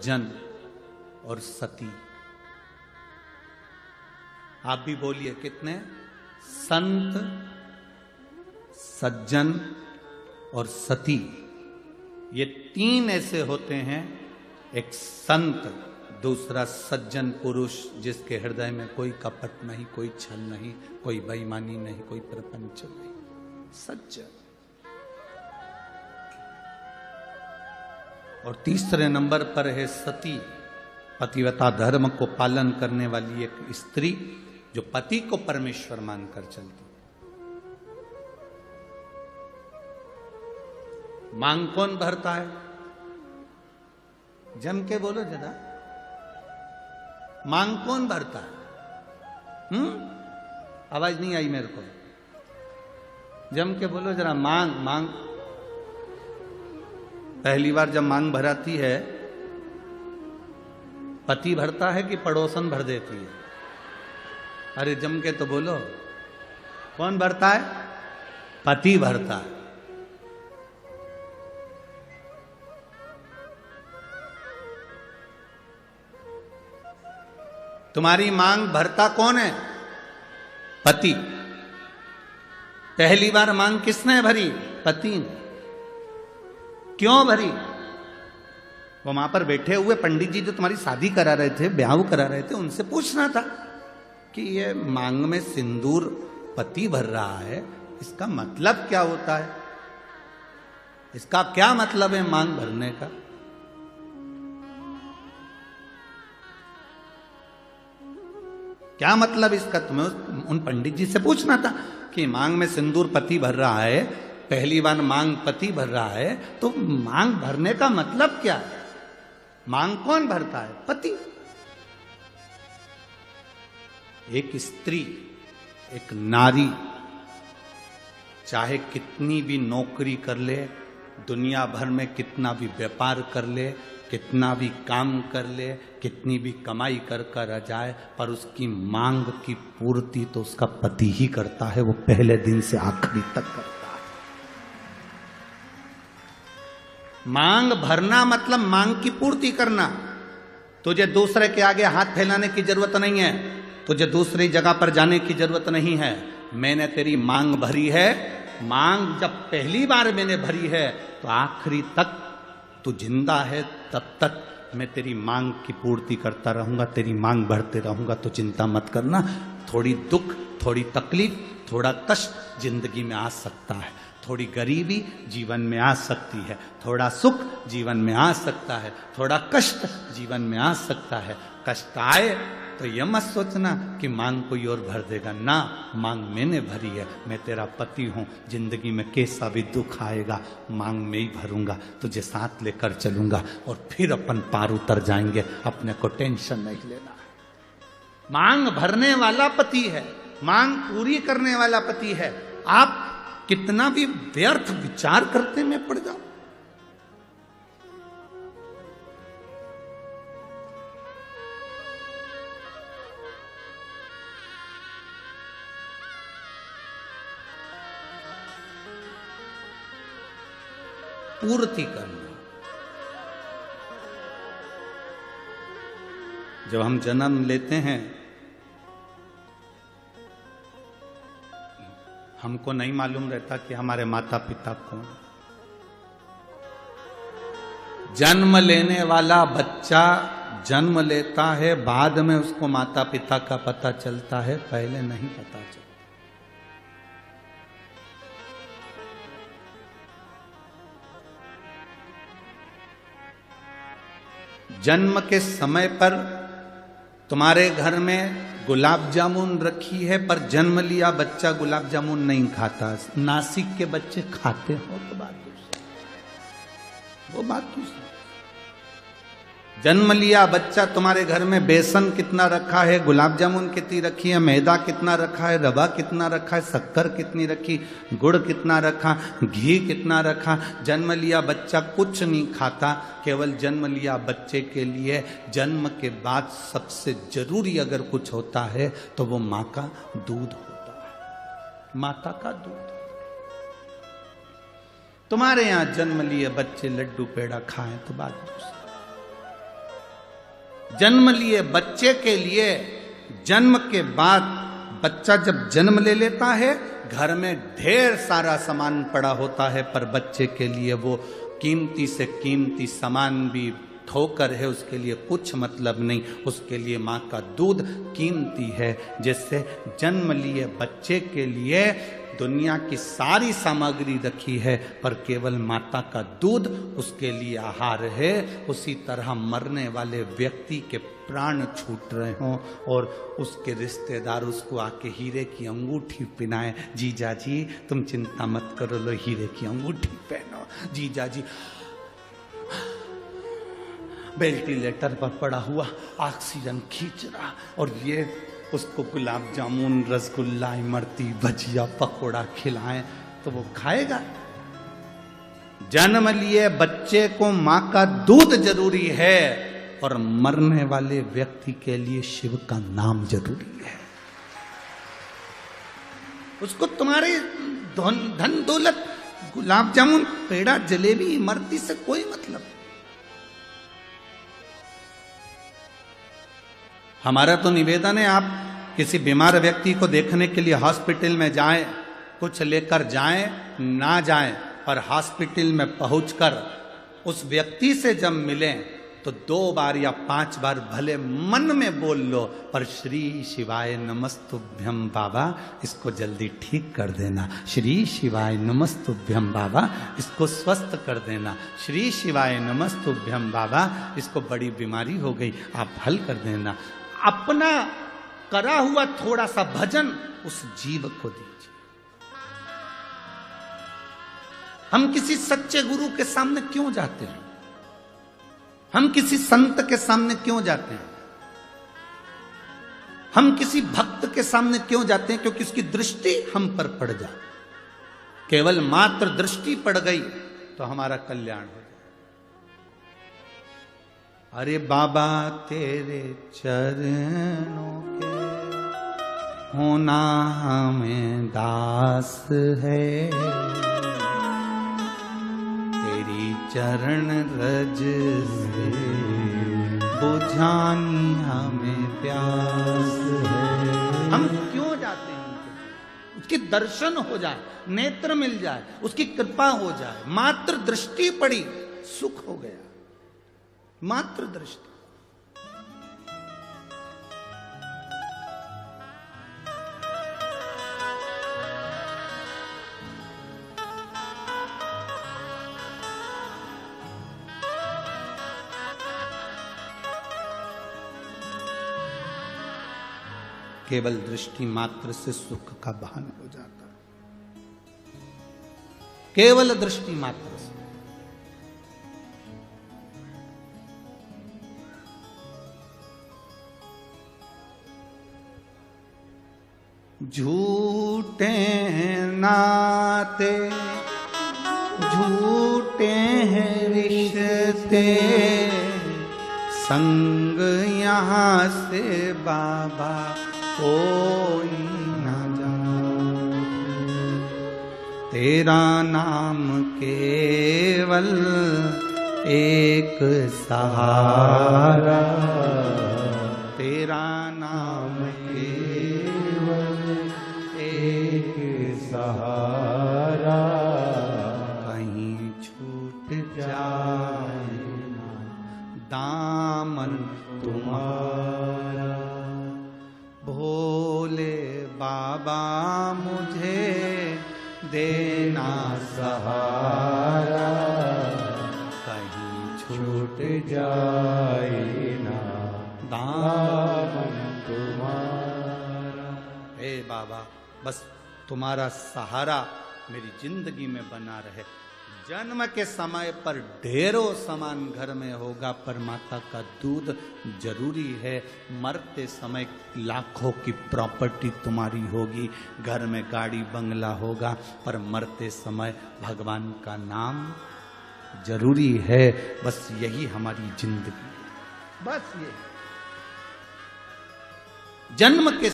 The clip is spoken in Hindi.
जन और सती। आप भी बोलिए कितने? संत, सज्जन और सती, ये तीन ऐसे होते हैं। एक संत, दूसरा सज्जन पुरुष जिसके हृदय में कोई कपट नहीं, कोई छल नहीं, कोई बेईमानी नहीं, कोई प्रपंच नहीं, सज्जन। और तीसरे नंबर पर है सती, पतिव्रता धर्म को पालन करने वाली एक स्त्री जो पति को परमेश्वर मानकर चलती। मांग कौन भरता है? जम के बोलो जरा, मांग कौन भरता है? आवाज नहीं आई मेरे को, जम के बोलो जरा। मांग मांग पहली बार जब मांग भराती है, पति भरता है कि पड़ोसन भर देती है? अरे जम के तो बोलो, कौन भरता है? पति भरता है। तुम्हारी मांग भरता कौन है? पति। पहली बार मांग किसने भरी? पति ने। क्यों भरी? वो वहां पर बैठे हुए पंडित जी जो तुम्हारी शादी करा रहे थे, ब्याह करा रहे थे, उनसे पूछना था कि ये मांग में सिंदूर पति भर रहा है, इसका मतलब क्या होता है? इसका क्या मतलब है मांग भरने का? क्या मतलब इसका? तुम्हें उन पंडित जी से पूछना था कि मांग में सिंदूर पति भर रहा है, पहली बार मांग पति भर रहा है, तो मांग भरने का मतलब क्या है? मांग कौन भरता है? पति। एक स्त्री, एक नारी चाहे कितनी भी नौकरी कर ले, दुनिया भर में कितना भी व्यापार कर ले, कितना भी काम कर ले, कितनी भी कमाई कर आ जाए, पर उसकी मांग की पूर्ति तो उसका पति ही करता है। वो पहले दिन से आखिरी तक करता है। मांग भरना मतलब मांग की पूर्ति करना। तुझे दूसरे के आगे हाथ फैलाने की जरूरत नहीं है, तुझे दूसरी जगह पर जाने की जरूरत नहीं है। मैंने तेरी मांग भरी है। मांग जब पहली बार मैंने भरी है तो आखिरी तक तू जिंदा है, तब तक मैं तेरी मांग की पूर्ति करता रहूंगा, तेरी मांग भरते रहूंगा। तो चिंता मत करना। थोड़ी दुख, थोड़ी तकलीफ, थोड़ा कष्ट जिंदगी में आ सकता है, थोड़ी गरीबी जीवन में आ सकती है, थोड़ा सुख जीवन में आ सकता है, थोड़ा कष्ट जीवन में आ सकता है। कष्ट आए तो यह मत सोचना कि मांग कोई और भर देगा। ना, मांग मैंने भरी है, मैं तेरा पति हूं। जिंदगी में कैसा भी दुख आएगा, मांग मैं ही भरूंगा, तुझे साथ लेकर चलूंगा और फिर अपन पार उतर जाएंगे। अपने को टेंशन नहीं लेना। मांग भरने वाला पति है, मांग पूरी करने वाला पति है। आप कितना भी व्यर्थ विचार करते में पड़ जाओ। पूर्ति करना। जब हम जन्म लेते हैं, हमको नहीं मालूम रहता कि हमारे माता पिता कौन। जन्म लेने वाला बच्चा जन्म लेता है, बाद में उसको माता पिता का पता चलता है, पहले नहीं पता चलता। जन्म के समय पर तुम्हारे घर में गुलाब जामुन रखी है, पर जन्म लिया बच्चा गुलाब जामुन नहीं खाता। नासिक के बच्चे खाते हो तो बात दूसरी, वो बात दूसरी। जन्म लिया बच्चा, तुम्हारे घर में बेसन कितना रखा है, गुलाब जामुन कितनी रखी है, मैदा कितना रखा है, रवा कितना रखा है, शक्कर कितनी रखी, गुड़ कितना रखा, घी कितना रखा। जन्म लिया बच्चा कुछ नहीं खाता। केवल जन्म लिया बच्चे के लिए जन्म के बाद सबसे जरूरी अगर कुछ होता है तो वो माँ का दूध होता है, माता का दूध। तुम्हारे यहां जन्म लिए बच्चे लड्डू पेड़ा खाएं तो बात दूसरी। जन्म लिए बच्चे के लिए, जन्म के बाद बच्चा जब जन्म ले लेता है, घर में ढेर सारा सामान पड़ा होता है, पर बच्चे के लिए वो कीमती से कीमती सामान भी ठोकर है, उसके लिए कुछ मतलब नहीं। उसके लिए माँ का दूध कीमती है। जैसे जन्म लिए बच्चे के लिए दुनिया की सारी सामग्री रखी है, पर केवल माता का दूध उसके लिए आहार है, उसी तरह मरने वाले व्यक्ति के प्राण छूट रहे हों और उसके रिश्तेदार उसको आके हीरे की अंगूठी पहनाए, जीजा जी तुम चिंता मत करो, लो हीरे की अंगूठी पहनो, जीजा जी वेंटिलेटर पर पड़ा हुआ ऑक्सीजन खींच रहा, और ये उसको गुलाब जामुन, रसगुल्ला, इमरती, भजिया, पकोड़ा खिलाएं तो वो खाएगा। जन्म लिए बच्चे को मां का दूध जरूरी है, और मरने वाले व्यक्ति के लिए शिव का नाम जरूरी है। उसको तुम्हारे धन दौलत, गुलाब जामुन, पेड़ा, जलेबी, इमरती से कोई मतलब। हमारा तो निवेदन है, आप किसी बीमार व्यक्ति को देखने के लिए हॉस्पिटल में जाएं, कुछ लेकर जाएं ना जाएं, पर हॉस्पिटल में पहुंचकर उस व्यक्ति से जब मिलें तो 2 बार या 5 बार भले मन में बोल लो, पर श्री शिवाय नमस्तुभ्यम बाबा, इसको जल्दी ठीक कर देना। श्री शिवाय नमस्तुभ्यम बाबा, इसको स्वस्थ कर देना। श्री शिवाय नमस्तुभ्यम बाबा, इसको बड़ी बीमारी हो गई, आप हल कर देना। अपना करा हुआ थोड़ा सा भजन उस जीव को दीजिए। हम किसी सच्चे गुरु के सामने क्यों जाते हैं? हम किसी संत के सामने क्यों जाते हैं? हम किसी भक्त के सामने क्यों जाते हैं? क्योंकि उसकी दृष्टि हम पर पड़ जाए। केवल मात्र दृष्टि पड़ गई तो हमारा कल्याण हो जाए। अरे बाबा तेरे चरणों के होना हमें दास है, तेरी चरण रज से बुझानी हमें प्यास है। हम क्यों जाते हैं? उसके दर्शन हो जाए, नेत्र मिल जाए, उसकी कृपा हो जाए। मात्र दृष्टि पड़ी, सुख हो गया। मात्र दृष्टि। केवल दृष्टि मात्र से सुख का बहन हो जाता है। केवल दृष्टि मात्र से। झूठे नाते झूठे हैं रिश्ते, संग यहाँ से बाबा कोई न जाए। तेरा नाम केवल एक सहारा, तेरा नाम केवल एक सहारा, कहीं छूट जाए ना दामन तुम्हारा। भोले बाबा मुझे देना सहारा, कहीं छूट जाए ना दामन तुम्हारा। हे बाबा, बस तुम्हारा सहारा मेरी जिंदगी में बना रहे। जन्म के समय पर ढेरों सामान घर में होगा, पर माता का दूध जरूरी है। मरते समय लाखों की प्रॉपर्टी तुम्हारी होगी, घर में गाड़ी बंगला होगा, पर मरते समय भगवान का नाम जरूरी है। बस यही हमारी जिंदगी है। बस ये जन्म के